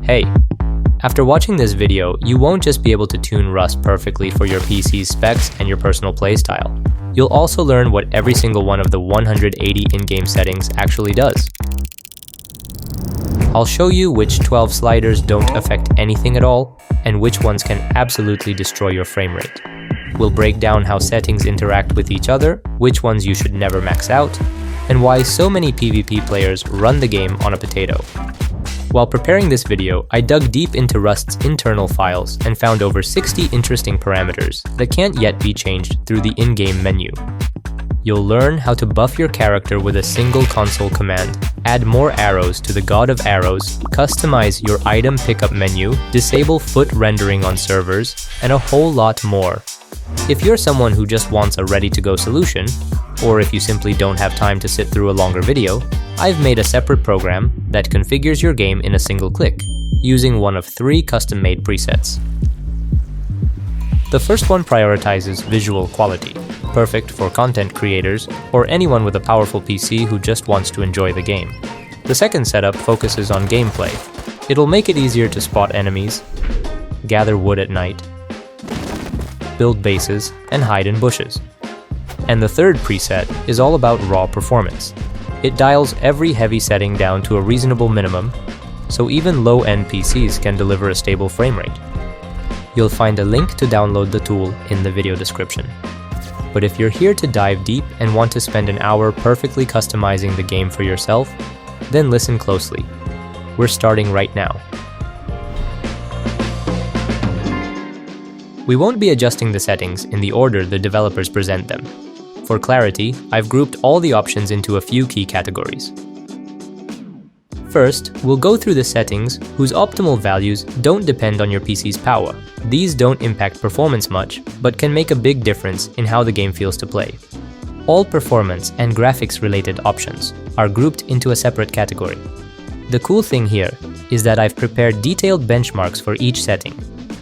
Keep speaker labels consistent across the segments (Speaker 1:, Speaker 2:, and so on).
Speaker 1: Hey, after watching this video, you won't just be able to tune Rust perfectly for your PC's specs and your personal playstyle. You'll also learn what every single one of the 180 in-game settings actually does. I'll show you which 12 sliders don't affect anything at all, and which ones can absolutely destroy your frame rate. We'll break down how settings interact with each other, which ones you should never max out, and why so many PvP players run the game on a potato. While preparing this video, I dug deep into Rust's internal files and found over 60 interesting parameters that can't yet be changed through the in-game menu. You'll learn how to buff your character with a single console command, add more arrows to the God of Arrows, customize your item pickup menu, disable foot rendering on servers, and a whole lot more. If you're someone who just wants a ready-to-go solution, or if you simply don't have time to sit through a longer video, I've made a separate program that configures your game in a single click, using one of 3 custom-made presets. The first one prioritizes visual quality, perfect for content creators or anyone with a powerful PC who just wants to enjoy the game. The second setup focuses on gameplay. It'll make it easier to spot enemies, gather wood at night, build bases, and hide in bushes. And the third preset is all about raw performance. It dials every heavy setting down to a reasonable minimum, so even low-end PCs can deliver a stable frame rate. You'll find a link to download the tool in the video description. But if you're here to dive deep and want to spend an hour perfectly customizing the game for yourself, then listen closely. We're starting right now. We won't be adjusting the settings in the order the developers present them. For clarity, I've grouped all the options into a few key categories. First, we'll go through the settings whose optimal values don't depend on your PC's power. These don't impact performance much, but can make a big difference in how the game feels to play. All performance and graphics-related options are grouped into a separate category. The cool thing here is that I've prepared detailed benchmarks for each setting,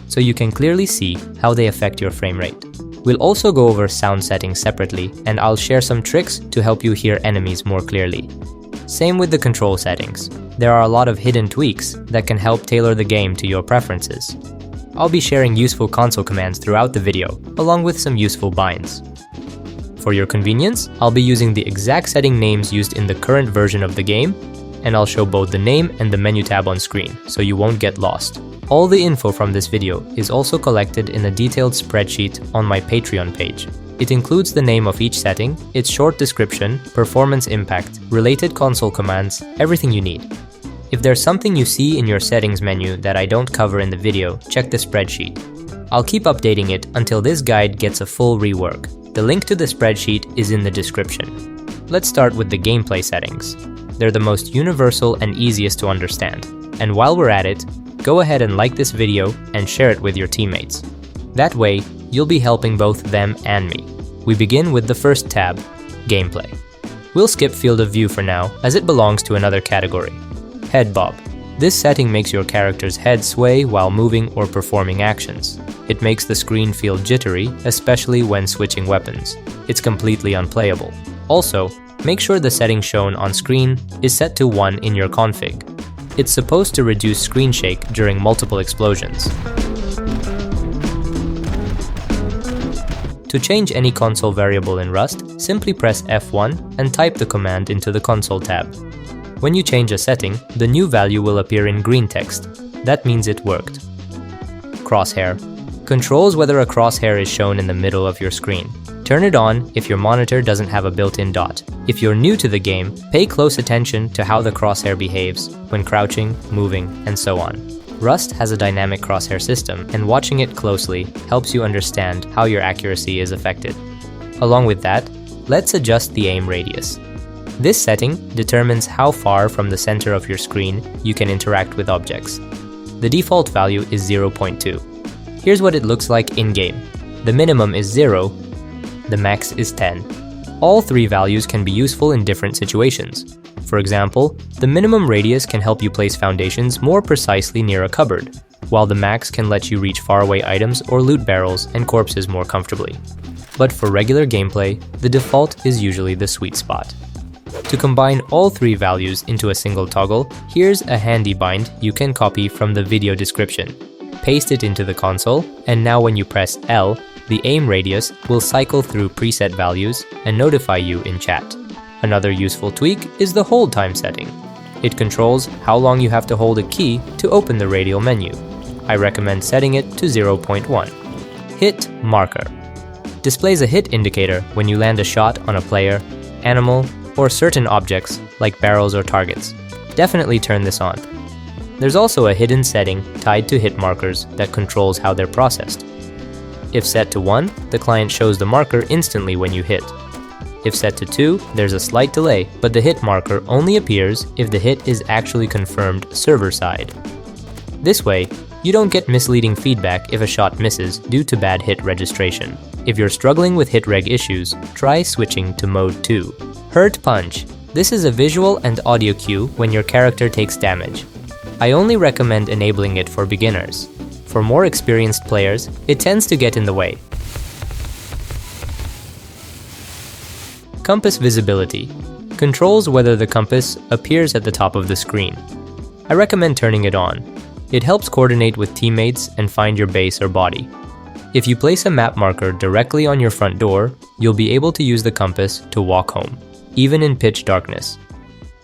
Speaker 1: so you can clearly see how they affect your frame rate. We'll also go over sound settings separately, and I'll share some tricks to help you hear enemies more clearly. Same with the control settings. There are a lot of hidden tweaks that can help tailor the game to your preferences. I'll be sharing useful console commands throughout the video, along with some useful binds. For your convenience, I'll be using the exact setting names used in the current version of the game, and I'll show both the name and the menu tab on screen, so you won't get lost. All the info from this video is also collected in a detailed spreadsheet on my Patreon page. It includes the name of each setting, its short description, performance impact, related console commands, everything you need. If there's something you see in your settings menu that I don't cover in the video, check the spreadsheet. I'll keep updating it until this guide gets a full rework. The link to the spreadsheet is in the description. Let's start with the gameplay settings. They're the most universal and easiest to understand. And while we're at it, go ahead and like this video and share it with your teammates. That way, you'll be helping both them and me. We begin with the first tab, Gameplay. We'll skip Field of View for now, as it belongs to another category. Head Bob. This setting makes your character's head sway while moving or performing actions. It makes the screen feel jittery, especially when switching weapons. It's completely unplayable. Also, make sure the setting shown on screen is set to 1 in your config. It's supposed to reduce screen shake during multiple explosions. To change any console variable in Rust, simply press F1 and type the command into the console tab. When you change a setting, the new value will appear in green text. That means it worked. Crosshair controls whether a crosshair is shown in the middle of your screen. Turn it on if your monitor doesn't have a built-in dot. If you're new to the game, pay close attention to how the crosshair behaves when crouching, moving, and so on. Rust has a dynamic crosshair system, and watching it closely helps you understand how your accuracy is affected. Along with that, let's adjust the aim radius. This setting determines how far from the center of your screen you can interact with objects. The default value is 0.2. Here's what it looks like in-game. The minimum is 0, the max is 10. All 3 values can be useful in different situations. For example, the minimum radius can help you place foundations more precisely near a cupboard, while the max can let you reach faraway items or loot barrels and corpses more comfortably. But for regular gameplay, the default is usually the sweet spot. To combine all three values into a single toggle, here's a handy bind you can copy from the video description. Paste it into the console, and now when you press L, the aim radius will cycle through preset values and notify you in chat. Another useful tweak is the hold time setting. It controls how long you have to hold a key to open the radial menu. I recommend setting it to 0.1. Hit marker. Displays a hit indicator when you land a shot on a player, animal, or certain objects like barrels or targets. Definitely turn this on. There's also a hidden setting tied to hit markers that controls how they're processed. If set to 1, the client shows the marker instantly when you hit. If set to 2, there's a slight delay, but the hit marker only appears if the hit is actually confirmed server side. This way, you don't get misleading feedback if a shot misses due to bad hit registration. If you're struggling with hit reg issues, try switching to mode 2. Hurt punch. This is a visual and audio cue when your character takes damage. I only recommend enabling it for beginners. For more experienced players, it tends to get in the way. Compass visibility. Controls whether the compass appears at the top of the screen. I recommend turning it on. It helps coordinate with teammates and find your base or body. If you place a map marker directly on your front door, you'll be able to use the compass to walk home, even in pitch darkness.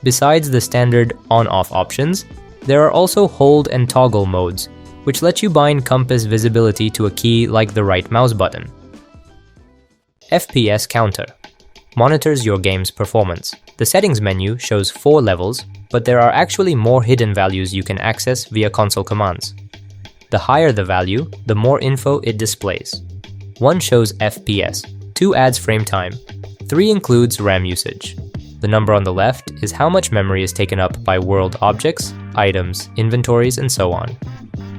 Speaker 1: Besides the standard on-off options, there are also hold and toggle modes, which let you bind compass visibility to a key like the right mouse button. FPS counter. Monitors your game's performance. The settings menu shows 4 levels, but there are actually more hidden values you can access via console commands. The higher the value, the more info it displays. 1 shows FPS, 2 adds frame time, 3 includes RAM usage. The number on the left is how much memory is taken up by world objects, items, inventories, and so on.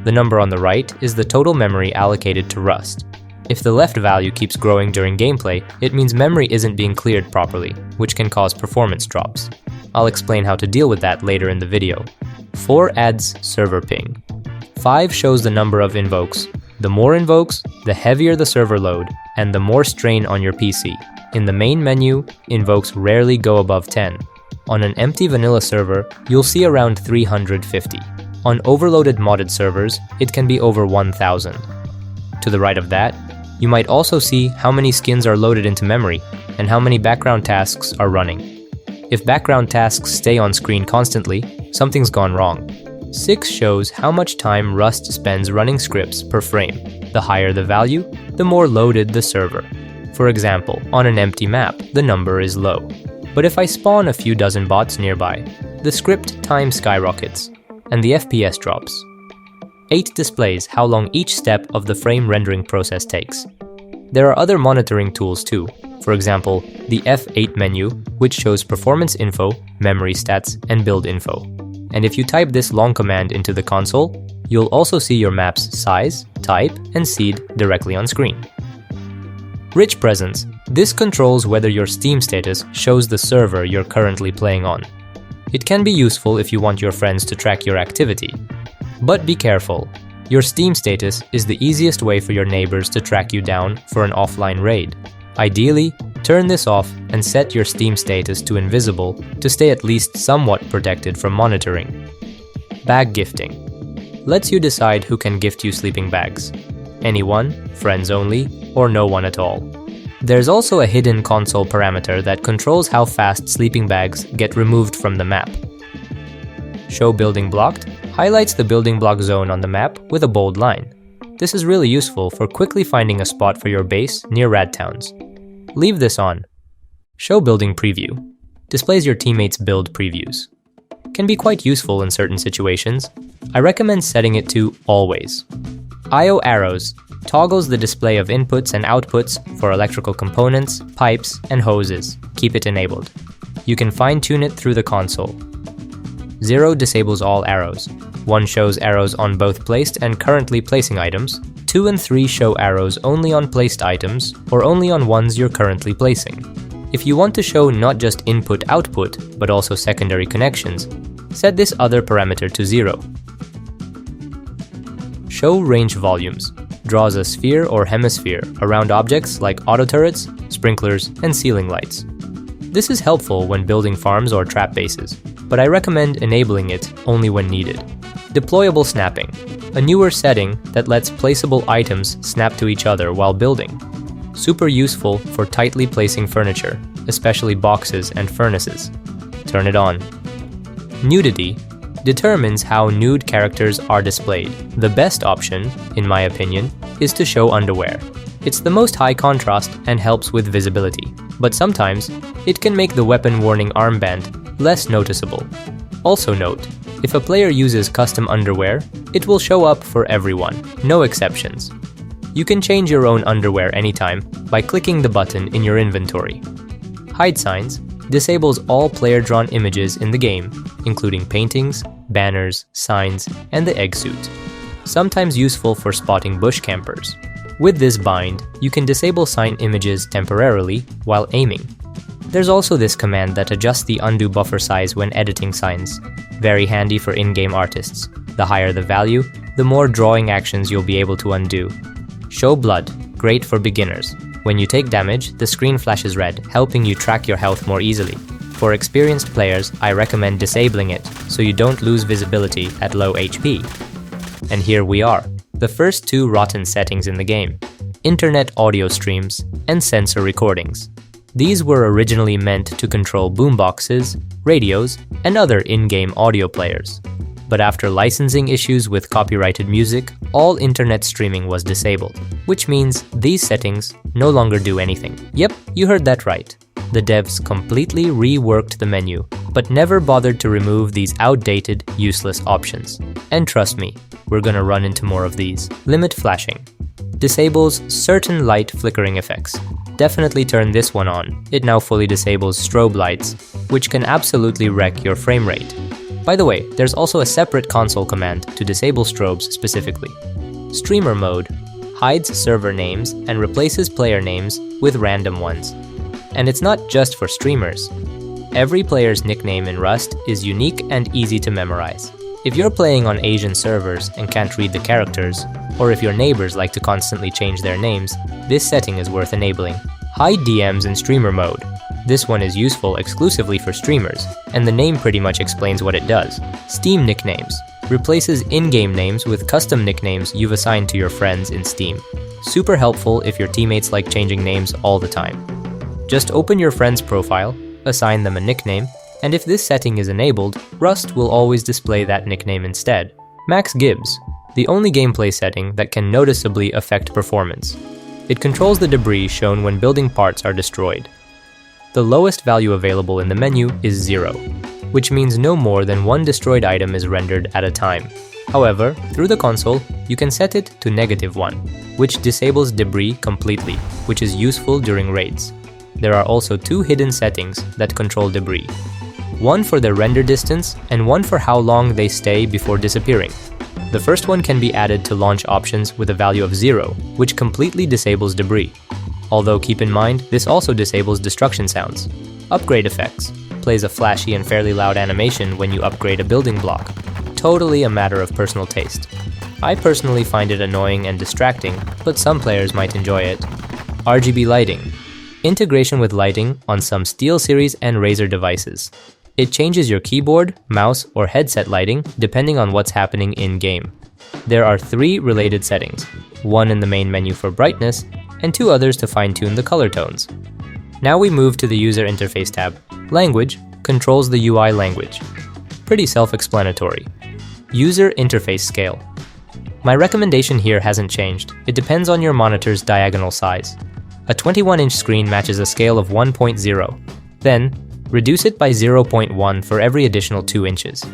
Speaker 1: The number on the right is the total memory allocated to Rust. If the left value keeps growing during gameplay, it means memory isn't being cleared properly, which can cause performance drops. I'll explain how to deal with that later in the video. 4 adds server ping. 5 shows the number of invokes. The more invokes, the heavier the server load, and the more strain on your PC. In the main menu, invokes rarely go above 10. On an empty vanilla server, you'll see around 350. On overloaded modded servers, it can be over 1,000. To the right of that, you might also see how many skins are loaded into memory and how many background tasks are running. If background tasks stay on screen constantly, something's gone wrong. 6 shows how much time Rust spends running scripts per frame. The higher the value, the more loaded the server. For example, on an empty map, the number is low. But if I spawn a few dozen bots nearby, the script time skyrockets, and the FPS drops. 8 displays how long each step of the frame rendering process takes. There are other monitoring tools too, for example, the F8 menu, which shows performance info, memory stats, and build info. And if you type this long command into the console, you'll also see your map's size, type, and seed directly on screen. Rich presence. This controls whether your Steam status shows the server you're currently playing on. It can be useful if you want your friends to track your activity. But be careful. Your Steam status is the easiest way for your neighbors to track you down for an offline raid. Ideally, turn this off and set your Steam status to invisible to stay at least somewhat protected from monitoring. Bag gifting. Lets you decide who can gift you sleeping bags. Anyone, friends only, or no one at all. There's also a hidden console parameter that controls how fast sleeping bags get removed from the map. Show building blocked highlights the building block zone on the map with a bold line. This is really useful for quickly finding a spot for your base near rad towns. Leave this on. Show building preview displays your teammates' build previews. Can be quite useful in certain situations. I recommend setting it to always. I/O arrows toggles the display of inputs and outputs for electrical components, pipes, and hoses. Keep it enabled. You can fine-tune it through the console. 0 disables all arrows. 1 shows arrows on both placed and currently placing items. 2 and 3 show arrows only on placed items or only on ones you're currently placing. If you want to show not just input-output, but also secondary connections, set this other parameter to 0. Show range volumes draws a sphere or hemisphere around objects like auto turrets, sprinklers, and ceiling lights. This is helpful when building farms or trap bases, but I recommend enabling it only when needed. Deployable snapping, a newer setting that lets placeable items snap to each other while building. Super useful for tightly placing furniture, especially boxes and furnaces. Turn it on. Nudity determines how nude characters are displayed. The best option, in my opinion, is to show underwear. It's the most high contrast and helps with visibility, but sometimes it can make the weapon warning armband less noticeable. Also note, if a player uses custom underwear, it will show up for everyone, no exceptions. You can change your own underwear anytime by clicking the button in your inventory. Hide signs disables all player-drawn images in the game, including paintings, banners, signs, and the egg suit. Sometimes useful for spotting bush campers. With this bind, you can disable sign images temporarily while aiming. There's also this command that adjusts the undo buffer size when editing signs. Very handy for in-game artists. The higher the value, the more drawing actions you'll be able to undo. Show blood, great for beginners. When you take damage, the screen flashes red, helping you track your health more easily. For experienced players, I recommend disabling it so you don't lose visibility at low HP. And here we are, the first two rotten settings in the game: internet audio streams and sensor recordings. These were originally meant to control boomboxes, radios, and other in-game audio players. But after licensing issues with copyrighted music, all internet streaming was disabled, which means these settings no longer do anything. Yep, you heard that right. The devs completely reworked the menu, but never bothered to remove these outdated, useless options. And trust me, we're gonna run into more of these. Limit flashing. Disables certain light flickering effects. Definitely turn this one on. It now fully disables strobe lights, which can absolutely wreck your frame rate. By the way, there's also a separate console command to disable strobes specifically. Streamer mode hides server names and replaces player names with random ones. And it's not just for streamers. Every player's nickname in Rust is unique and easy to memorize. If you're playing on Asian servers and can't read the characters, or if your neighbors like to constantly change their names, this setting is worth enabling. Hide DMs in streamer mode. This one is useful exclusively for streamers, and the name pretty much explains what it does. Steam nicknames replaces in-game names with custom nicknames you've assigned to your friends in Steam. Super helpful if your teammates like changing names all the time. Just open your friend's profile, assign them a nickname, and if this setting is enabled, Rust will always display that nickname instead. Max Gibbs, the only gameplay setting that can noticeably affect performance. It controls the debris shown when building parts are destroyed. The lowest value available in the menu is 0, which means no more than one destroyed item is rendered at a time. However, through the console, you can set it to -1, which disables debris completely, which is useful during raids. There are also two hidden settings that control debris. One for their render distance and one for how long they stay before disappearing. The first one can be added to launch options with a value of 0, which completely disables debris. Although keep in mind, this also disables destruction sounds. Upgrade effects plays a flashy and fairly loud animation when you upgrade a building block. Totally a matter of personal taste. I personally find it annoying and distracting, but some players might enjoy it. RGB lighting. Integration with lighting on some SteelSeries and Razer devices. It changes your keyboard, mouse, or headset lighting depending on what's happening in-game. There are 3 related settings, one in the main menu for brightness, and 2 others to fine-tune the color tones. Now we move to the user interface tab. Language controls the UI language. Pretty self-explanatory. User interface scale. My recommendation here hasn't changed. It depends on your monitor's diagonal size. A 21-inch screen matches a scale of 1.0. Then, reduce it by 0.1 for every additional 2 inches.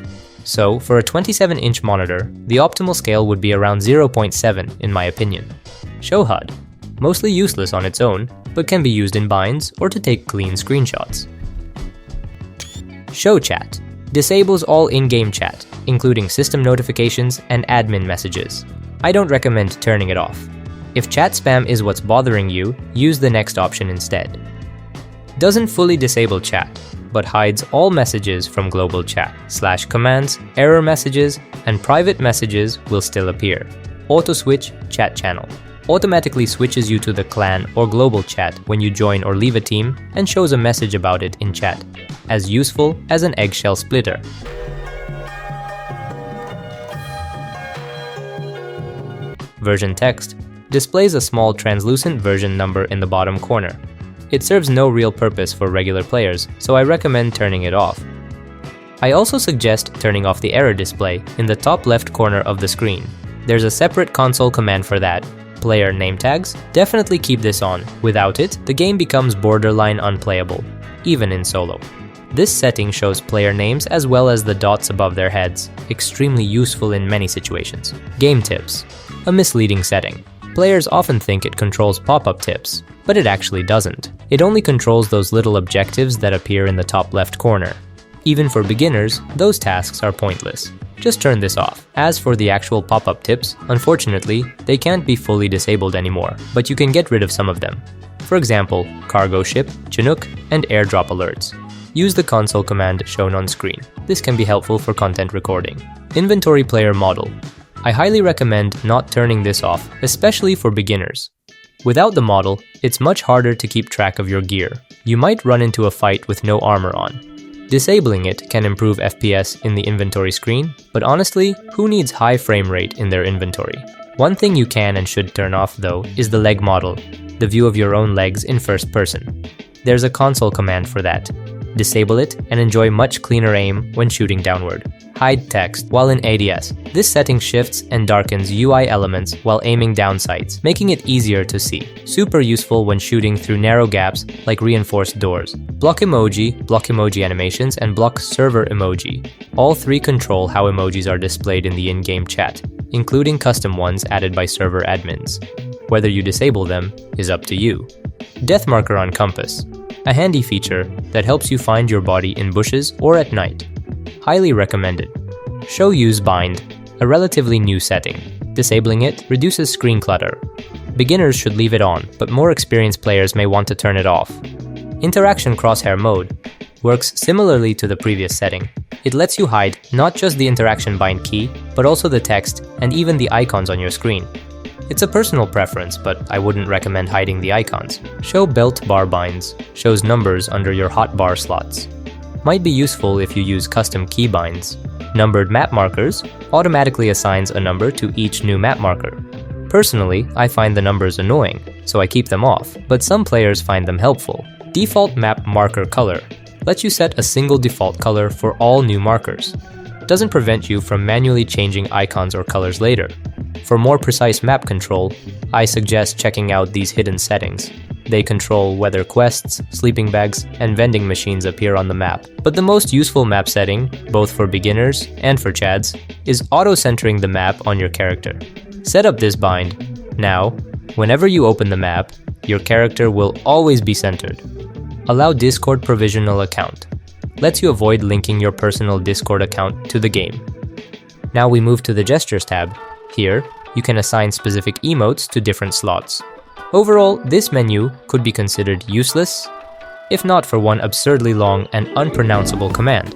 Speaker 1: So, for a 27-inch monitor, the optimal scale would be around 0.7 in my opinion. Show HUD. Mostly useless on its own, but can be used in binds or to take clean screenshots. Show chat. Disables all in-game chat, including system notifications and admin messages. I don't recommend turning it off. If chat spam is what's bothering you, use the next option instead. Doesn't fully disable chat, but hides all messages from global chat. /commands, error messages, and private messages will still appear. Auto switch chat channel. automatically switches you to the clan or global chat when you join or leave a team and shows a message about it in chat, as useful as an eggshell splitter. Version text displays a small translucent version number in the bottom corner. It serves no real purpose for regular players, so I recommend turning it off. I also suggest turning off the error display in the top left corner of the screen. There's a separate console command for that. Player name tags, definitely keep this on. Without it, the game becomes borderline unplayable, even in solo. This setting shows player names as well as the dots above their heads, extremely useful in many situations. Game tips. A misleading setting. Players often think it controls pop-up tips, but it actually doesn't. It only controls those little objectives that appear in the top left corner. Even for beginners, those tasks are pointless. Just turn this off. As for the actual pop-up tips, unfortunately, they can't be fully disabled anymore, but you can get rid of some of them. For example, cargo ship, Chinook, and airdrop alerts. Use the console command shown on screen. This can be helpful for content recording. Inventory player model. I highly recommend not turning this off, especially for beginners. Without the model, it's much harder to keep track of your gear. You might run into a fight with no armor on. Disabling it can improve FPS in the inventory screen, but honestly, who needs high frame rate in their inventory? One thing you can and should turn off though is the leg model, the view of your own legs in first person. There's a console command for that. Disable it and enjoy much cleaner aim when shooting downward. Hide text while in ADS. This setting shifts and darkens UI elements while aiming down sights, making it easier to see. Super useful when shooting through narrow gaps like reinforced doors. Block emoji animations, and block server emoji. All three control how emojis are displayed in the in-game chat, including custom ones added by server admins. Whether you disable them is up to you. Death marker on compass. A handy feature that helps you find your body in bushes or at night. Highly recommended. Show use bind, a relatively new setting. Disabling it reduces screen clutter. Beginners should leave it on, but more experienced players may want to turn it off. Interaction crosshair mode works similarly to the previous setting. It lets you hide not just the interaction bind key, but also the text and even the icons on your screen. It's a personal preference, but I wouldn't recommend hiding the icons. Show belt bar binds shows numbers under your hotbar slots. Might be useful if you use custom key binds. Numbered map markers automatically assigns a number to each new map marker. Personally, I find the numbers annoying, so I keep them off, but some players find them helpful. Default map marker color lets you set a single default color for all new markers. Doesn't prevent you from manually changing icons or colors later. For more precise map control, I suggest checking out these hidden settings. They control whether quests, sleeping bags, and vending machines appear on the map. But the most useful map setting, both for beginners and for chads, is auto-centering the map on your character. Set up this bind. Now, whenever you open the map, your character will always be centered. Allow Discord provisional account. Lets you avoid linking your personal Discord account to the game. Now we move to the Gestures tab. Here, you can assign specific emotes to different slots. Overall, this menu could be considered useless, if not for one absurdly long and unpronounceable command.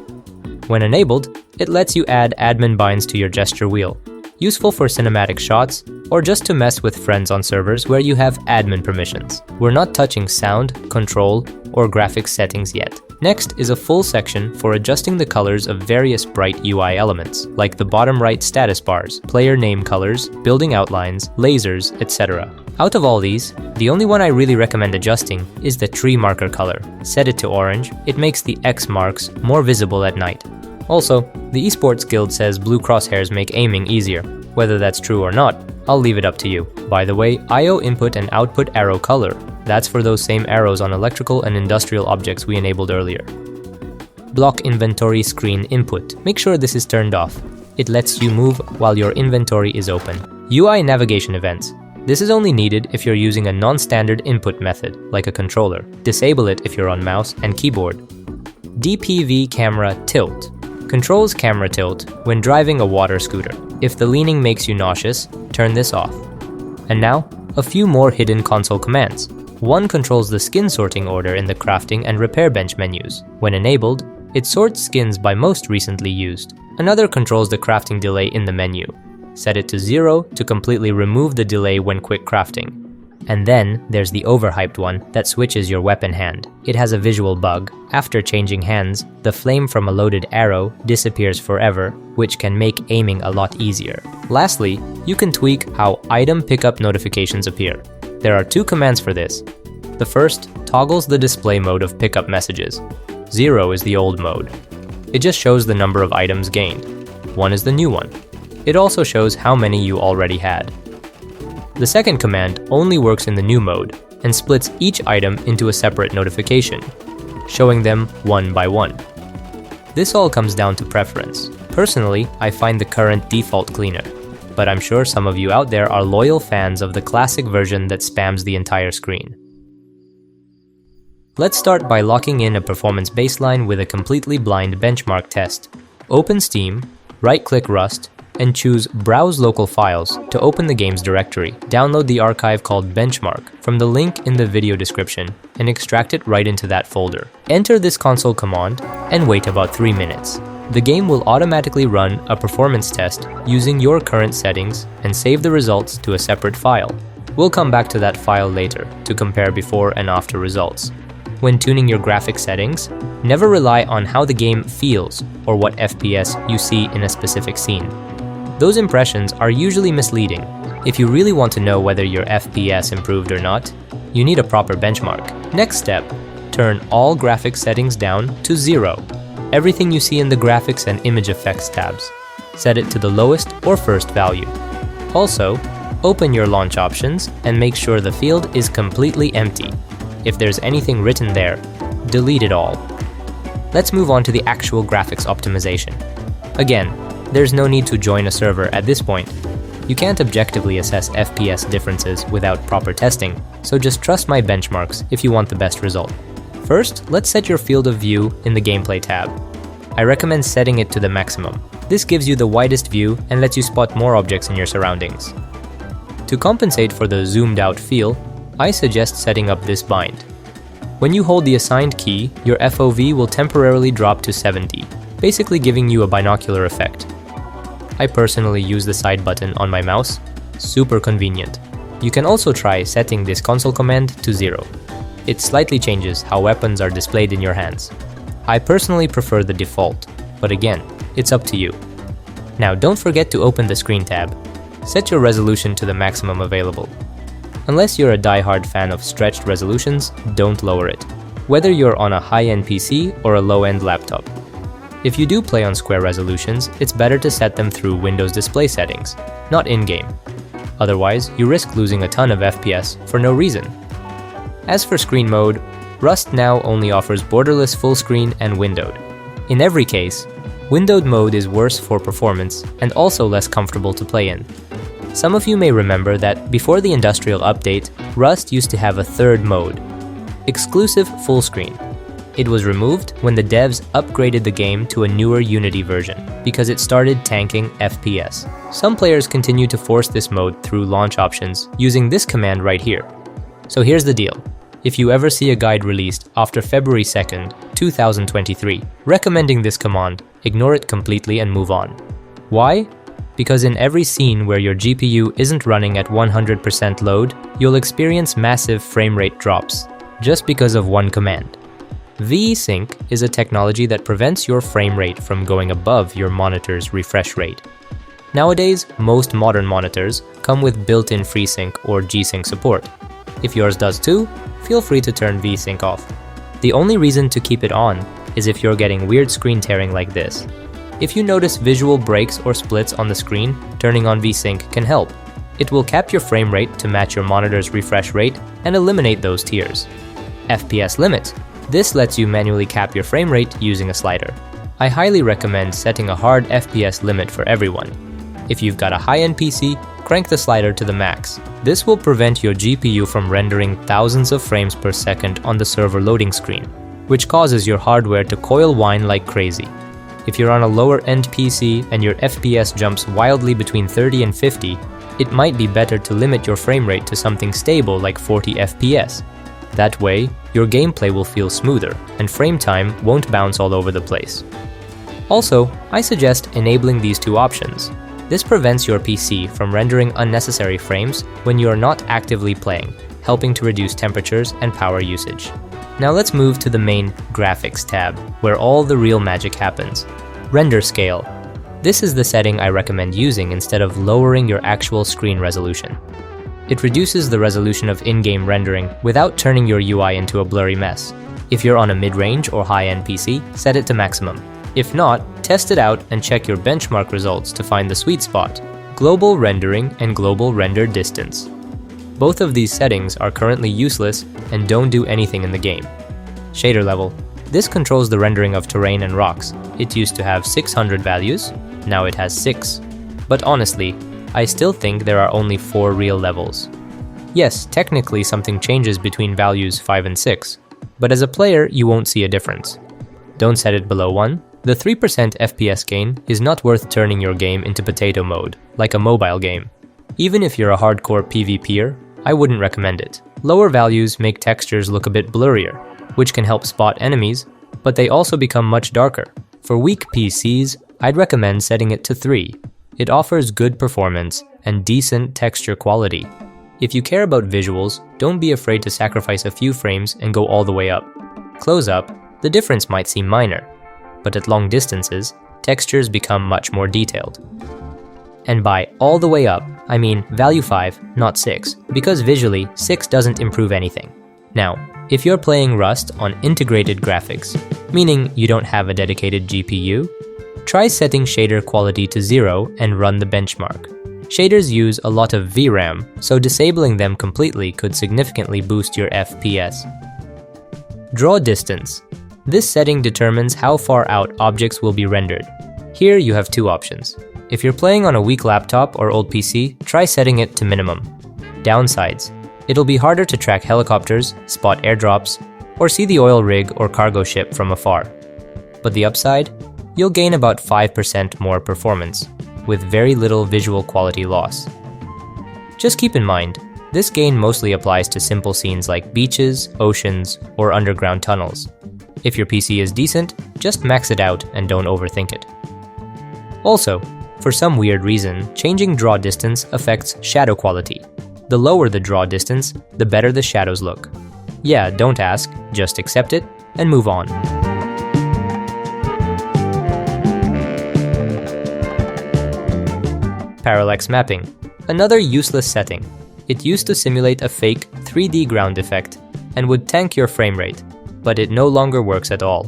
Speaker 1: When enabled, it lets you add admin binds to your gesture wheel, useful for cinematic shots or just to mess with friends on servers where you have admin permissions. We're not touching sound, control, or graphics settings yet. Next is a full section for adjusting the colors of various bright UI elements, like the bottom right status bars, player name colors, building outlines, lasers, etc. Out of all these, the only one I really recommend adjusting is the tree marker color. Set it to orange, it makes the X marks more visible at night. Also, the esports guild says blue crosshairs make aiming easier. Whether that's true or not, I'll leave it up to you. By the way, IO input and output arrow color, that's for those same arrows on electrical and industrial objects we enabled earlier. Block inventory screen input. Make sure this is turned off. It lets you move while your inventory is open. UI navigation events. This is only needed if you're using a non-standard input method, like a controller. Disable it if you're on mouse and keyboard. DPV camera tilt. Controls camera tilt when driving a water scooter. If the leaning makes you nauseous, turn this off. And now, a few more hidden console commands. One controls the skin sorting order in the crafting and repair bench menus. When enabled, it sorts skins by most recently used. Another controls the crafting delay in the menu. set it to 0 to completely remove the delay when quick crafting. And then there's the overhyped one that switches your weapon hand. It has a visual bug. After changing hands, the flame from a loaded arrow disappears forever, which can make aiming a lot easier. Lastly, you can tweak how item pickup notifications appear. There are 2 commands for this. The first toggles the display mode of pickup messages. 0 is the old mode. It just shows the number of items gained. 1 is the new one. It also shows how many you already had. The second command only works in the new mode and splits each item into a separate notification, showing them one by one. This all comes down to preference. Personally, I find the current default cleaner, but I'm sure some of you out there are loyal fans of the classic version that spams the entire screen. Let's start by locking in a performance baseline with a completely blind benchmark test. Open Steam, right-click Rust, and choose Browse Local Files to open the game's directory. Download the archive called Benchmark from the link in the video description and extract it right into that folder. Enter this console command and wait about 3 minutes. The game will automatically run a performance test using your current settings and save the results to a separate file. We'll come back to that file later to compare before and after results. When tuning your graphic settings, never rely on how the game feels or what FPS you see in a specific scene. Those impressions are usually misleading. If you really want to know whether your FPS improved or not, you need a proper benchmark. Next step, turn all graphics settings down to 0. Everything you see in the graphics and image effects tabs. Set it to the lowest or first value. Also, open your launch options and make sure the field is completely empty. If there's anything written there, delete it all. Let's move on to the actual graphics optimization. Again, there's no need to join a server at this point. You can't objectively assess FPS differences without proper testing, so just trust my benchmarks if you want the best result. First, let's set your field of view in the Gameplay tab. I recommend setting it to the maximum. This gives you the widest view and lets you spot more objects in your surroundings. To compensate for the zoomed out feel, I suggest setting up this bind. When you hold the assigned key, your FOV will temporarily drop to 70, basically giving you a binocular effect. I personally use the side button on my mouse, super convenient. You can also try setting this console command to 0. It slightly changes how weapons are displayed in your hands. I personally prefer the default, but again, it's up to you. Now don't forget to open the screen tab. Set your resolution to the maximum available. Unless you're a die-hard fan of stretched resolutions, don't lower it, whether you're on a high-end PC or a low-end laptop. If you do play on square resolutions, it's better to set them through Windows display settings, not in-game. Otherwise, you risk losing a ton of FPS for no reason. As for screen mode, Rust now only offers borderless full screen and windowed. In every case, windowed mode is worse for performance and also less comfortable to play in. Some of you may remember that before the industrial update, Rust used to have a third mode, exclusive full screen. It was removed when the devs upgraded the game to a newer Unity version because it started tanking FPS. Some players continue to force this mode through launch options using this command right here. So here's the deal. If you ever see a guide released after February 2nd, 2023, recommending this command, ignore it completely and move on. Why? Because in every scene where your GPU isn't running at 100% load, you'll experience massive frame rate drops just because of one command. VSync is a technology that prevents your frame rate from going above your monitor's refresh rate. Nowadays, most modern monitors come with built-in FreeSync or G-Sync support. If yours does too, feel free to turn VSync off. The only reason to keep it on is if you're getting weird screen tearing like this. If you notice visual breaks or splits on the screen, turning on VSync can help. It will cap your frame rate to match your monitor's refresh rate and eliminate those tears. FPS limit. This lets you manually cap your frame rate using a slider. I highly recommend setting a hard FPS limit for everyone. If you've got a high-end PC, crank the slider to the max. This will prevent your GPU from rendering thousands of frames per second on the server loading screen, which causes your hardware to coil whine like crazy. If you're on a lower-end PC and your FPS jumps wildly between 30 and 50, it might be better to limit your frame rate to something stable like 40 FPS. That way, your gameplay will feel smoother and frame time won't bounce all over the place. Also, I suggest enabling these two options. This prevents your PC from rendering unnecessary frames when you are not actively playing, helping to reduce temperatures and power usage. Now let's move to the main Graphics tab, where all the real magic happens. Render Scale. This is the setting I recommend using instead of lowering your actual screen resolution. It reduces the resolution of in-game rendering without turning your UI into a blurry mess. If you're on a mid-range or high-end PC, set it to maximum. If not, test it out and check your benchmark results to find the sweet spot. Global Rendering and Global Render Distance. Both of these settings are currently useless and don't do anything in the game. Shader Level. This controls the rendering of terrain and rocks. It used to have 600 values, now it has 6. But honestly, I still think there are only 4 real levels. Yes, technically something changes between values 5 and 6, but as a player you won't see a difference. Don't set it below 1. The 3% FPS gain is not worth turning your game into potato mode, like a mobile game. Even if you're a hardcore PvPer, I wouldn't recommend it. Lower values make textures look a bit blurrier, which can help spot enemies, but they also become much darker. For weak PCs, I'd recommend setting it to 3. It offers good performance and decent texture quality. If you care about visuals, don't be afraid to sacrifice a few frames and go all the way up. Close up, the difference might seem minor, but at long distances, textures become much more detailed. And by all the way up, I mean value 5, not 6, because visually, 6 doesn't improve anything. Now, if you're playing Rust on integrated graphics, meaning you don't have a dedicated GPU, try setting shader quality to 0 and run the benchmark. Shaders use a lot of VRAM, so disabling them completely could significantly boost your FPS. Draw Distance. This setting determines how far out objects will be rendered. Here you have 2 options. If you're playing on a weak laptop or old PC, try setting it to minimum. Downsides. It'll be harder to track helicopters, spot airdrops, or see the oil rig or cargo ship from afar. But the upside? You'll gain about 5% more performance, with very little visual quality loss. Just keep in mind, this gain mostly applies to simple scenes like beaches, oceans, or underground tunnels. If your PC is decent, just max it out and don't overthink it. Also, for some weird reason, changing draw distance affects shadow quality. The lower the draw distance, the better the shadows look. Yeah, don't ask, just accept it and move on. Parallax Mapping. Another useless setting. It used to simulate a fake 3D ground effect and would tank your frame rate, but it no longer works at all.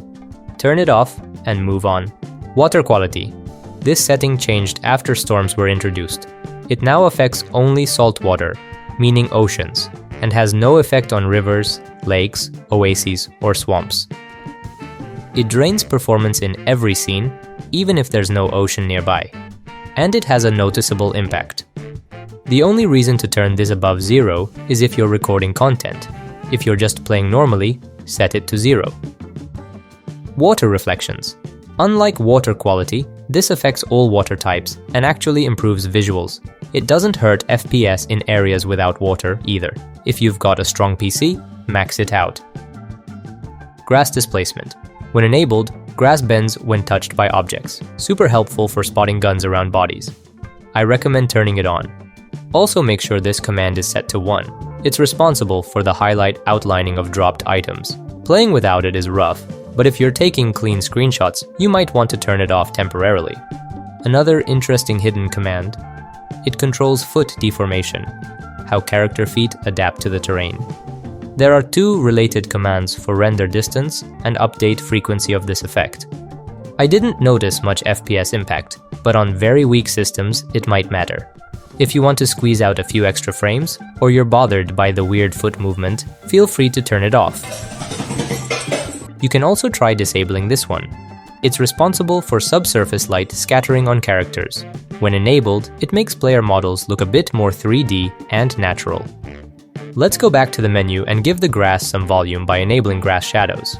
Speaker 1: Turn it off and move on. Water Quality. This setting changed after storms were introduced. It now affects only salt water, meaning oceans, and has no effect on rivers, lakes, oases, or swamps. It drains performance in every scene, even if there's no ocean nearby. And it has a noticeable impact. The only reason to turn this above 0 is if you're recording content. If you're just playing normally, set it to 0. Water Reflections. Unlike water quality, this affects all water types and actually improves visuals. It doesn't hurt FPS in areas without water either. If you've got a strong PC, max it out. Grass Displacement. When enabled, grass bends when touched by objects. Super helpful for spotting guns around bodies. I recommend turning it on. Also make sure this command is set to 1. It's responsible for the highlight outlining of dropped items. Playing without it is rough, but if you're taking clean screenshots, you might want to turn it off temporarily. Another interesting hidden command. It controls foot deformation, how character feet adapt to the terrain. There are 2 related commands for render distance and update frequency of this effect. I didn't notice much FPS impact, but on very weak systems it might matter. If you want to squeeze out a few extra frames, or you're bothered by the weird foot movement, feel free to turn it off. You can also try disabling this one. It's responsible for subsurface light scattering on characters. When enabled, it makes player models look a bit more 3D and natural. Let's go back to the menu and give the grass some volume by enabling grass shadows.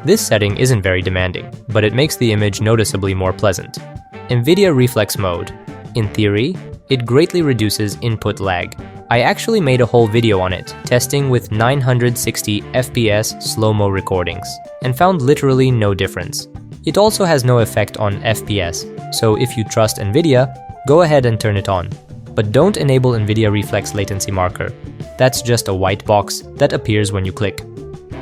Speaker 1: This setting isn't very demanding, but it makes the image noticeably more pleasant. NVIDIA Reflex Mode. In theory, it greatly reduces input lag. I actually made a whole video on it, testing with 960 FPS slow-mo recordings, and found literally no difference. It also has no effect on FPS, so if you trust NVIDIA, Go ahead and turn it on, but don't enable NVIDIA Reflex Latency Marker. That's just a white box that appears when you click.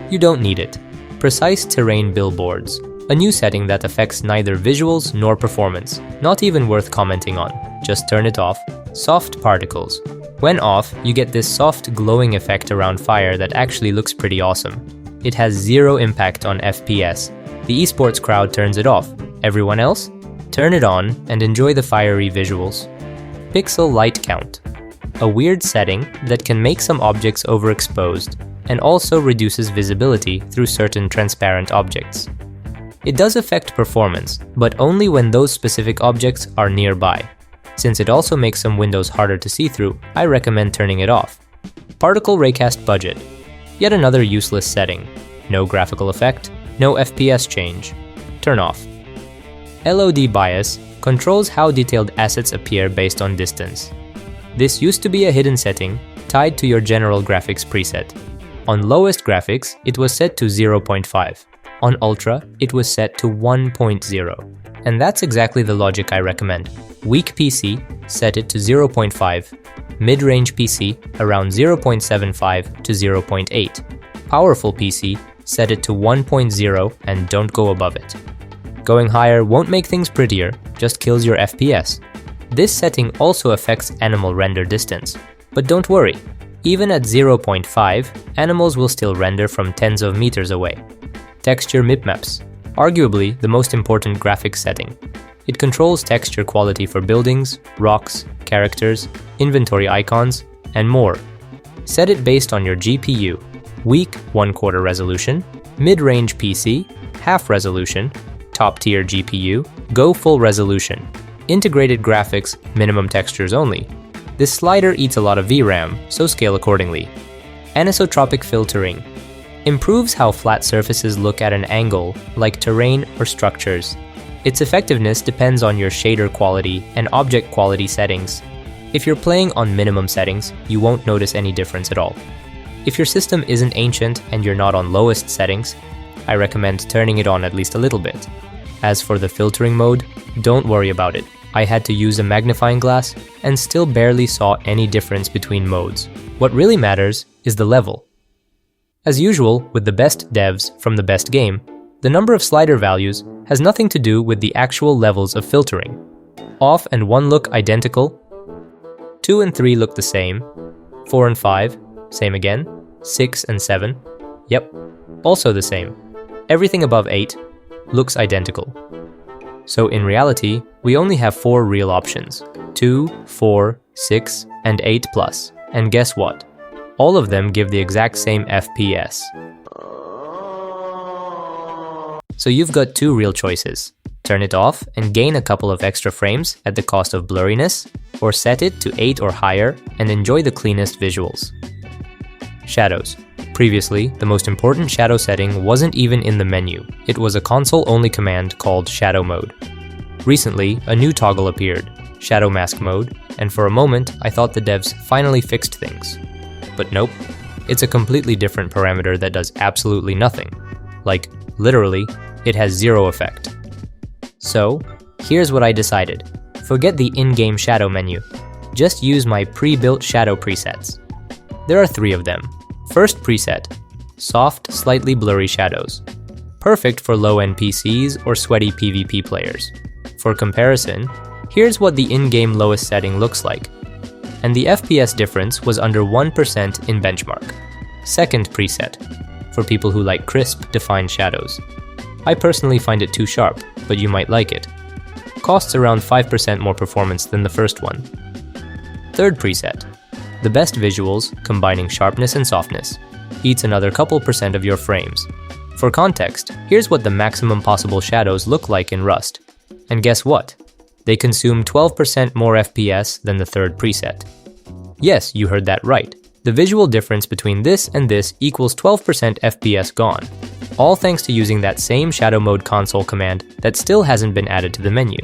Speaker 1: You don't need it. Precise Terrain Billboards, a new setting that affects neither visuals nor performance, not even worth commenting on. Just turn it off. Soft Particles. When off, you get this soft glowing effect around fire that actually looks pretty awesome. It has zero impact on FPS. The esports crowd turns it off. Everyone else? Turn it on and enjoy the fiery visuals. Pixel Light Count. A weird setting that can make some objects overexposed and also reduces visibility through certain transparent objects. It does affect performance, but only when those specific objects are nearby. Since it also makes some windows harder to see through, I recommend turning it off. Particle Raycast Budget. Yet another useless setting. No graphical effect, no FPS change. Turn off. LOD Bias controls how detailed assets appear based on distance. This used to be a hidden setting tied to your general graphics preset. On lowest graphics, it was set to 0.5. On Ultra, it was set to 1.0. And that's exactly the logic I recommend. Weak PC, set it to 0.5. Mid-range PC, around 0.75 to 0.8. Powerful PC, set it to 1.0 and don't go above it. Going higher won't make things prettier, just kills your FPS. This setting also affects animal render distance. But don't worry, even at 0.5, animals will still render from tens of meters away. Texture Mipmaps, arguably the most important graphics setting. It controls texture quality for buildings, rocks, characters, inventory icons, and more. Set it based on your GPU. Weak 1/4 resolution, mid-range PC, half resolution, top-tier GPU, go full resolution. Integrated graphics, minimum textures only. This slider eats a lot of VRAM, so scale accordingly. Anisotropic Filtering. Improves how flat surfaces look at an angle, like terrain or structures. Its effectiveness depends on your shader quality and object quality settings. If you're playing on minimum settings, you won't notice any difference at all. If your system isn't ancient and you're not on lowest settings, I recommend turning it on at least a little bit. As for the filtering mode, don't worry about it. I had to use a magnifying glass and still barely saw any difference between modes. What really matters is the level. As usual with the best devs from the best game, the number of slider values has nothing to do with the actual levels of filtering. Off and 1 look identical, 2 and 3 look the same, 4 and 5, same again, 6 and 7, yep, also the same. Everything above 8 looks identical. So in reality, we only have 4 real options, 2, 4, 6, and 8+. And guess what? All of them give the exact same FPS. So you've got 2 real choices. Turn it off and gain a couple of extra frames at the cost of blurriness, or set it to 8 or higher and enjoy the cleanest visuals. Shadows. Previously, the most important shadow setting wasn't even in the menu. It was a console-only command called Shadow Mode. Recently, a new toggle appeared, Shadow Mask Mode, and for a moment, I thought the devs finally fixed things. But nope, it's a completely different parameter that does absolutely nothing. Like, literally, it has zero effect. So, here's what I decided. Forget the in-game shadow menu. Just use my pre-built shadow presets. There are 3 of them. First preset, soft, slightly blurry shadows. Perfect for low-end PCs or sweaty PvP players. For comparison, here's what the in-game lowest setting looks like. And the FPS difference was under 1% in benchmark. Second preset, for people who like crisp, defined shadows. I personally find it too sharp, but you might like it. Costs around 5% more performance than the first one. Third preset, the best visuals, combining sharpness and softness. Eats another couple % of your frames. For context, here's what the maximum possible shadows look like in Rust. And guess what? They consume 12% more FPS than the third preset. Yes, you heard that right. The visual difference between this and this equals 12% FPS gone. All thanks to using that same Shadow Mode console command that still hasn't been added to the menu.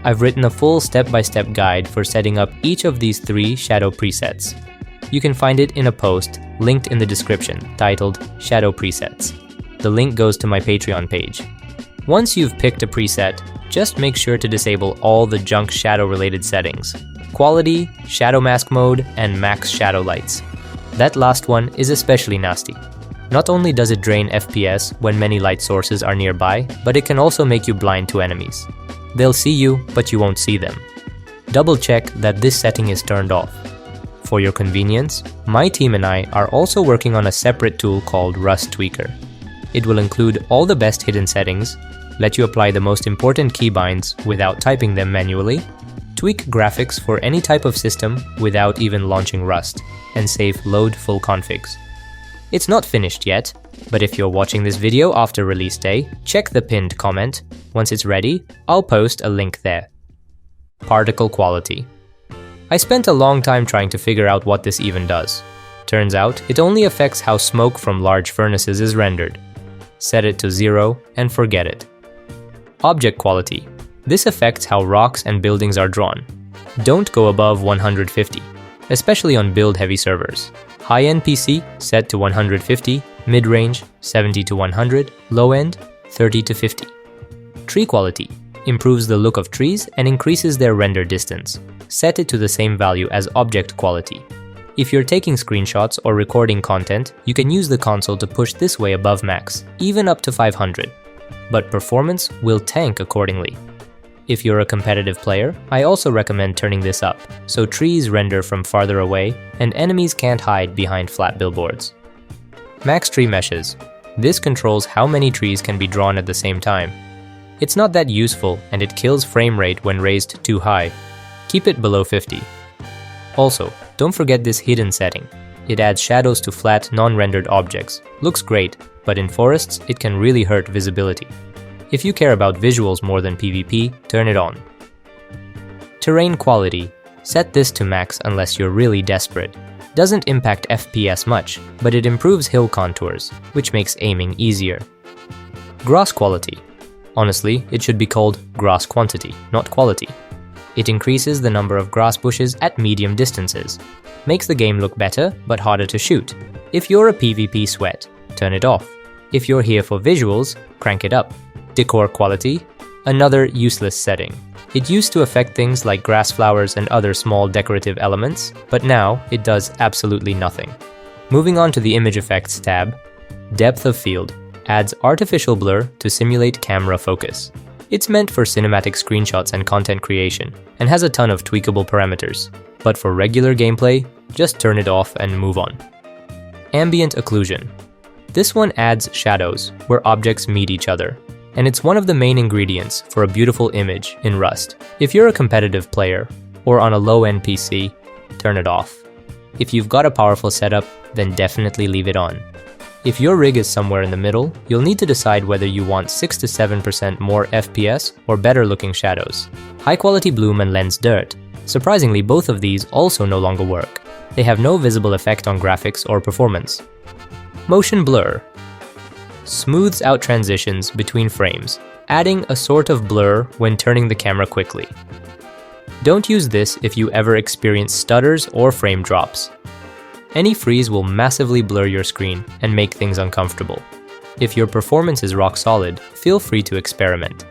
Speaker 1: I've written a full step-by-step guide for setting up each of these 3 shadow presets. You can find it in a post linked in the description titled Shadow Presets. The link goes to my Patreon page. Once you've picked a preset, just make sure to disable all the junk shadow-related settings: quality, shadow mask mode, and max shadow lights. That last one is especially nasty. Not only does it drain FPS when many light sources are nearby, but it can also make you blind to enemies. They'll see you, but you won't see them. Double check that this setting is turned off. For your convenience, my team and I are also working on a separate tool called Rust Tweaker. It will include all the best hidden settings, let you apply the most important keybinds without typing them manually, tweak graphics for any type of system without even launching Rust, and save load full configs. It's not finished yet, but if you're watching this video after release day, check the pinned comment. Once it's ready, I'll post a link there. Particle quality. I spent a long time trying to figure out what this even does. Turns out, it only affects how smoke from large furnaces is rendered. Set it to 0 and forget it. Object quality. This affects how rocks and buildings are drawn. Don't go above 150, especially on build-heavy servers. High-end PC set to 150, mid-range 70 to 100, low-end 30 to 50. Tree quality. Improves the look of trees and increases their render distance. Set it to the same value as object quality. If you're taking screenshots or recording content, you can use the console to push this way above max, even up to 500. But performance will tank accordingly. If you're a competitive player, I also recommend turning this up, so trees render from farther away and enemies can't hide behind flat billboards. Max tree meshes. This controls how many trees can be drawn at the same time. It's not that useful and it kills frame rate when raised too high. Keep it below 50. Also, don't forget this hidden setting. It adds shadows to flat, non-rendered objects. Looks great, but in forests, it can really hurt visibility. If you care about visuals more than PvP, turn it on. Terrain quality. Set this to max unless you're really desperate. Doesn't impact FPS much, but it improves hill contours, which makes aiming easier. Grass quality. Honestly, it should be called grass quantity, not quality. It increases the number of grass bushes at medium distances. Makes the game look better, but harder to shoot. If you're a PvP sweat, turn it off. If you're here for visuals, crank it up. Decor quality. Another useless setting. It used to affect things like grass flowers and other small decorative elements, but now it does absolutely nothing. Moving on to the image effects tab. Depth of field. Adds artificial blur to simulate camera focus. It's meant for cinematic screenshots and content creation, and has a ton of tweakable parameters. But for regular gameplay, just turn it off and move on. Ambient occlusion. This one adds shadows where objects meet each other, and it's one of the main ingredients for a beautiful image in Rust. If you're a competitive player, or on a low-end PC, turn it off. If you've got a powerful setup, then definitely leave it on. If your rig is somewhere in the middle, you'll need to decide whether you want 6 to 7% more FPS or better looking shadows. High quality bloom and lens dirt. Surprisingly, both of these also no longer work. They have no visible effect on graphics or performance. Motion blur. Smooths out transitions between frames, adding a sort of blur when turning the camera quickly. Don't use this if you ever experience stutters or frame drops. Any freeze will massively blur your screen and make things uncomfortable. If your performance is rock solid, feel free to experiment.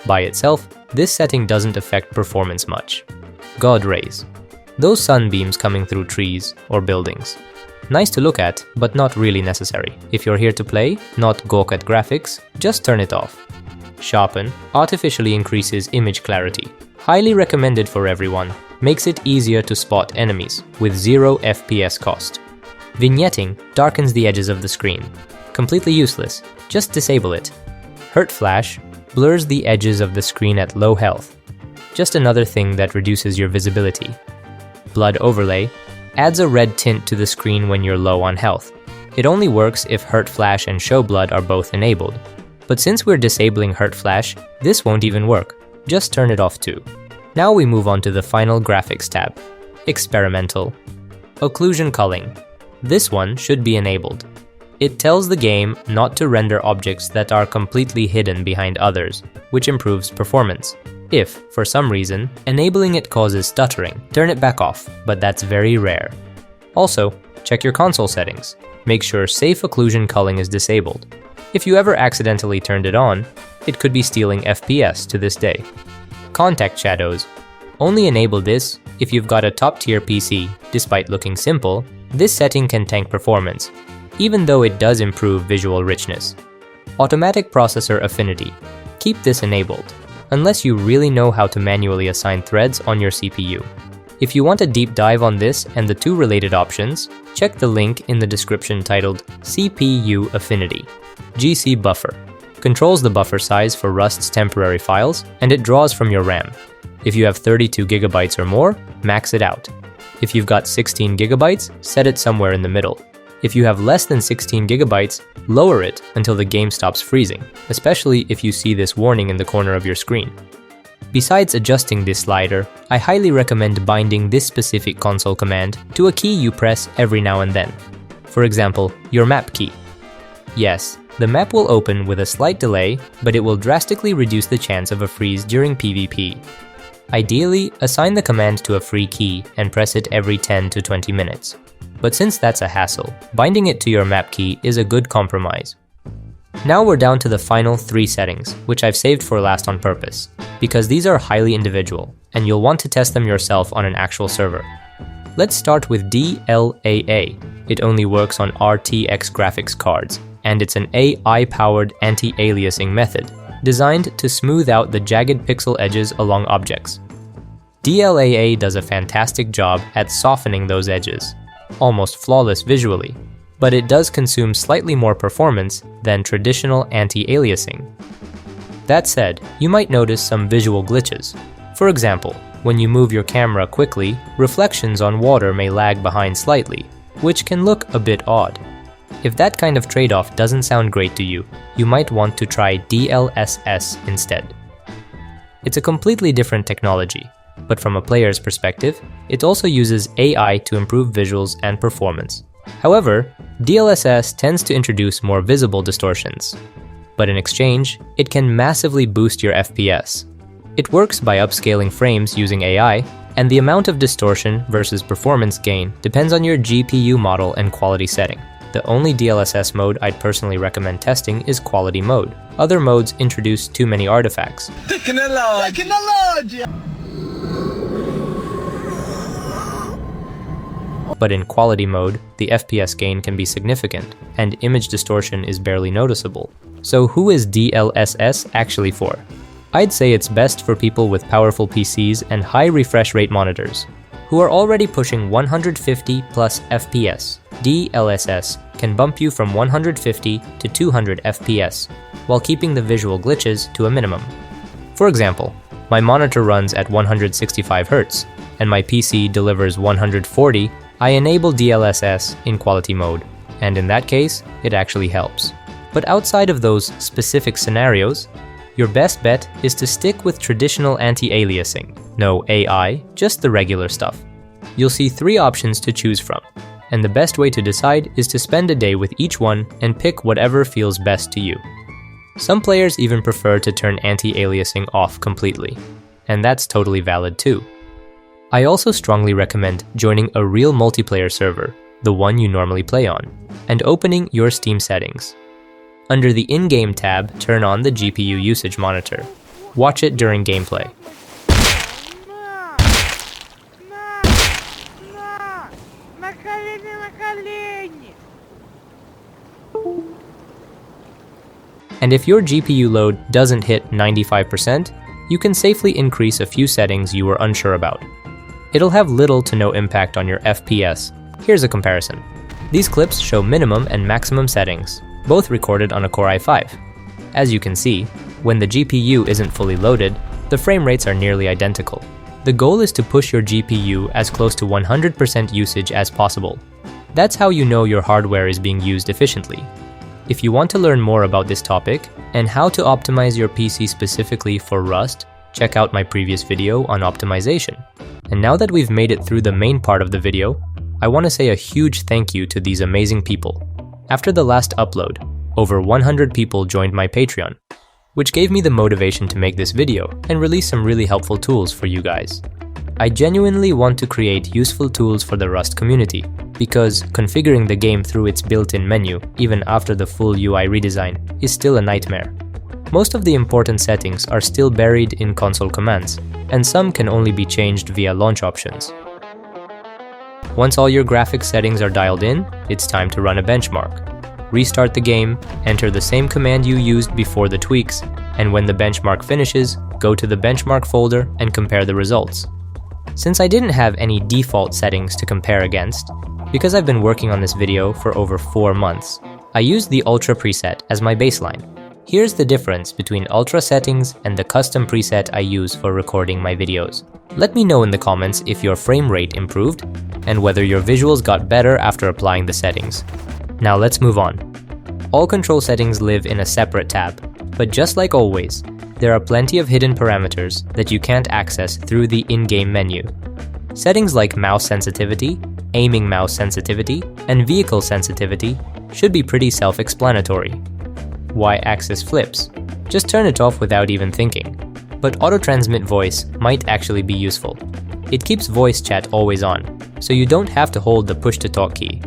Speaker 1: By itself, this setting doesn't affect performance much. God rays. Those sunbeams coming through trees or buildings. Nice to look at, but not really necessary. If you're here to play, not gawk at graphics, just turn it off. Sharpen artificially increases image clarity. Highly recommended for everyone. Makes it easier to spot enemies with 0 FPS cost. Vignetting darkens the edges of the screen. Completely useless, just disable it. Hurt flash blurs the edges of the screen at low health. Just another thing that reduces your visibility. Blood overlay adds a red tint to the screen when you're low on health. It only works if hurt flash and show blood are both enabled. But since we're disabling hurt flash, this won't even work. Just turn it off too. Now we move on to the final graphics tab. Experimental. Occlusion culling. This one should be enabled. It tells the game not to render objects that are completely hidden behind others, which improves performance. If, for some reason, enabling it causes stuttering, turn it back off, but that's very rare. Also, check your console settings. Make sure safe occlusion culling is disabled. If you ever accidentally turned it on, it could be stealing FPS to this day. Context shadows. Only enable this if you've got a top-tier PC. Despite looking simple, this setting can tank performance, even though it does improve visual richness. Automatic processor affinity. Keep this enabled, unless you really know how to manually assign threads on your CPU. If you want a deep dive on this and the two related options, check the link in the description titled CPU Affinity. GC Buffer. Controls the buffer size for Rust's temporary files, and it draws from your RAM. If you have 32 GB or more, max it out. If you've got 16 GB, set it somewhere in the middle. If you have less than 16 GB, lower it until the game stops freezing, especially if you see this warning in the corner of your screen. Besides adjusting this slider, I highly recommend binding this specific console command to a key you press every now and then. For example, your map key. Yes, the map will open with a slight delay, but it will drastically reduce the chance of a freeze during PvP. Ideally, assign the command to a free key and press it every 10 to 20 minutes. But since that's a hassle, binding it to your map key is a good compromise. Now we're down to the final 3 settings, which I've saved for last on purpose, because these are highly individual, and you'll want to test them yourself on an actual server. Let's start with DLAA. It only works on RTX graphics cards, and it's an AI-powered anti-aliasing method, designed to smooth out the jagged pixel edges along objects. DLAA does a fantastic job at softening those edges, almost flawless visually, but it does consume slightly more performance than traditional anti-aliasing. That said, you might notice some visual glitches. For example, when you move your camera quickly, reflections on water may lag behind slightly, which can look a bit odd. If that kind of trade-off doesn't sound great to you, you might want to try DLSS instead. It's a completely different technology, but from a player's perspective, it also uses AI to improve visuals and performance. However, DLSS tends to introduce more visible distortions, but in exchange, it can massively boost your FPS. It works by upscaling frames using AI, and the amount of distortion versus performance gain depends on your GPU model and quality setting. The only DLSS mode I'd personally recommend testing is quality mode. Other modes introduce too many artifacts. Technology! But in quality mode, the FPS gain can be significant, and image distortion is barely noticeable. So who is DLSS actually for? I'd say it's best for people with powerful PCs and high refresh rate monitors, who are already pushing 150 plus FPS. DLSS can bump you from 150 to 200 FPS, while keeping the visual glitches to a minimum. For example, my monitor runs at 165 Hz, and my PC delivers 140. I enable DLSS in quality mode, and in that case, it actually helps. But outside of those specific scenarios, your best bet is to stick with traditional anti-aliasing. No AI, just the regular stuff. You'll see 3 options to choose from, and the best way to decide is to spend a day with each one and pick whatever feels best to you. Some players even prefer to turn anti-aliasing off completely, and that's totally valid too. I also strongly recommend joining a real multiplayer server, the one you normally play on, and opening your Steam settings. Under the In-Game tab, turn on the GPU usage monitor. Watch it during gameplay. And if your GPU load doesn't hit 95%, you can safely increase a few settings you were unsure about. It'll have little to no impact on your FPS. Here's a comparison. These clips show minimum and maximum settings, both recorded on a Core i5. As you can see, when the GPU isn't fully loaded, the frame rates are nearly identical. The goal is to push your GPU as close to 100% usage as possible. That's how you know your hardware is being used efficiently. If you want to learn more about this topic and how to optimize your PC specifically for Rust, check out my previous video on optimization. And now that we've made it through the main part of the video, I want to say a huge thank you to these amazing people. After the last upload, over 100 people joined my Patreon, which gave me the motivation to make this video and release some really helpful tools for you guys. I genuinely want to create useful tools for the Rust community, because configuring the game through its built-in menu, even after the full UI redesign, is still a nightmare. Most of the important settings are still buried in console commands, and some can only be changed via launch options. Once all your graphics settings are dialed in, it's time to run a benchmark. Restart the game, enter the same command you used before the tweaks, and when the benchmark finishes, go to the benchmark folder and compare the results. Since I didn't have any default settings to compare against, because I've been working on this video for over 4 months, I used the Ultra preset as my baseline. Here's the difference between Ultra settings and the custom preset I use for recording my videos. Let me know in the comments if your frame rate improved, and whether your visuals got better after applying the settings. Now let's move on. All control settings live in a separate tab, but just like always, there are plenty of hidden parameters that you can't access through the in-game menu. Settings like mouse sensitivity, aiming mouse sensitivity, and vehicle sensitivity should be pretty self-explanatory. Y-axis flips. Just turn it off without even thinking. But auto-transmit voice might actually be useful. It keeps voice chat always on, so you don't have to hold the push-to-talk key.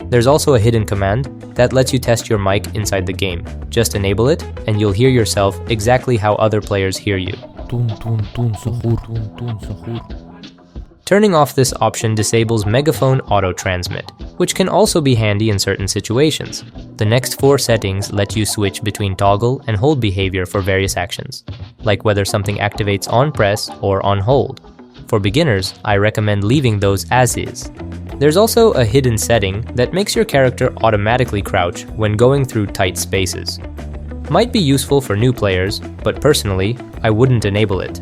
Speaker 1: There's also a hidden command that lets you test your mic inside the game. Just enable it, and you'll hear yourself exactly how other players hear you. Turning off this option disables megaphone auto-transmit, which can also be handy in certain situations. The next 4 settings let you switch between toggle and hold behavior for various actions, like whether something activates on press or on hold. For beginners, I recommend leaving those as is. There's also a hidden setting that makes your character automatically crouch when going through tight spaces. Might be useful for new players, but personally, I wouldn't enable it.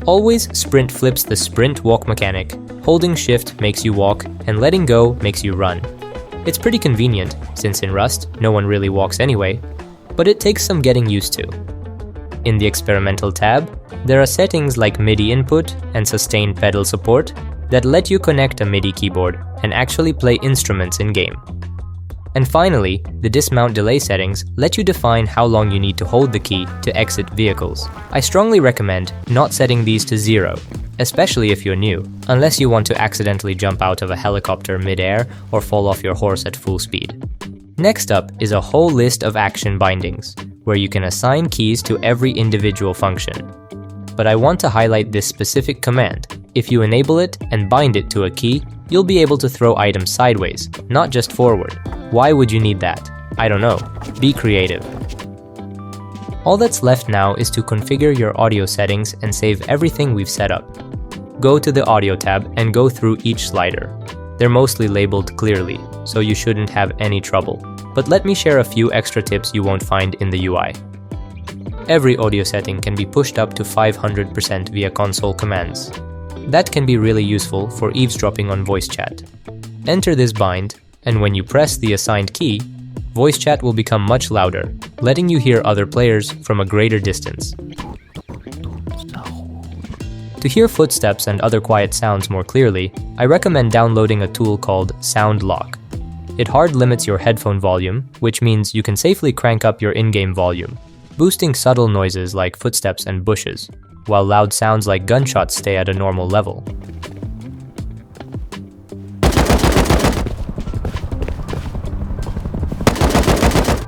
Speaker 1: Always sprint flips the sprint walk mechanic. Holding shift makes you walk, and letting go makes you run. It's pretty convenient, since in Rust, no one really walks anyway, but it takes some getting used to. In the experimental tab, there are settings like MIDI input and sustained pedal support that let you connect a MIDI keyboard and actually play instruments in-game. And finally, the dismount delay settings let you define how long you need to hold the key to exit vehicles. I strongly recommend not setting these to 0, especially if you're new, unless you want to accidentally jump out of a helicopter mid-air or fall off your horse at full speed. Next up is a whole list of action bindings, where you can assign keys to every individual function. But I want to highlight this specific command. If you enable it and bind it to a key, you'll be able to throw items sideways, not just forward. Why would you need that? I don't know. Be creative. All that's left now is to configure your audio settings and save everything we've set up. Go to the Audio tab and go through each slider. They're mostly labeled clearly, so you shouldn't have any trouble. But let me share a few extra tips you won't find in the UI. Every audio setting can be pushed up to 500% via console commands. That can be really useful for eavesdropping on voice chat. Enter this bind, and when you press the assigned key, voice chat will become much louder, letting you hear other players from a greater distance. To hear footsteps and other quiet sounds more clearly, I recommend downloading a tool called Sound Lock. It hard limits your headphone volume, which means you can safely crank up your in-game volume, boosting subtle noises like footsteps and bushes, while loud sounds like gunshots stay at a normal level.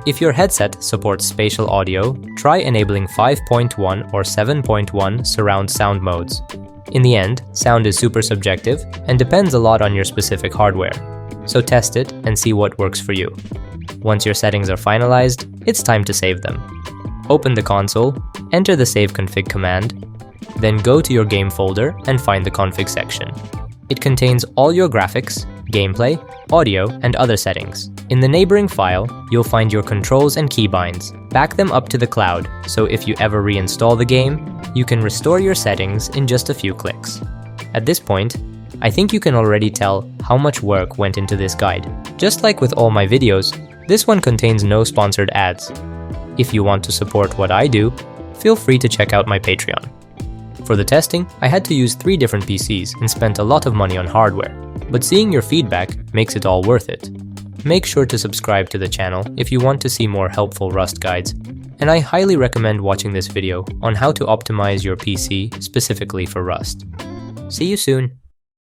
Speaker 1: If your headset supports spatial audio, try enabling 5.1 or 7.1 surround sound modes. In the end, sound is super subjective and depends a lot on your specific hardware, so test it and see what works for you. Once your settings are finalized, it's time to save them. Open the console, enter the save config command, then go to your game folder and find the config section. It contains all your graphics, gameplay, audio, and other settings. In the neighboring file, you'll find your controls and keybinds. Back them up to the cloud, so if you ever reinstall the game, you can restore your settings in just a few clicks. At this point, I think you can already tell how much work went into this guide. Just like with all my videos, this one contains no sponsored ads. If you want to support what I do, feel free to check out my Patreon. For the testing, I had to use 3 different PCs and spent a lot of money on hardware, but seeing your feedback makes it all worth it. Make sure to subscribe to the channel if you want to see more helpful Rust guides, and I highly recommend watching this video on how to optimize your PC specifically for Rust. See you soon!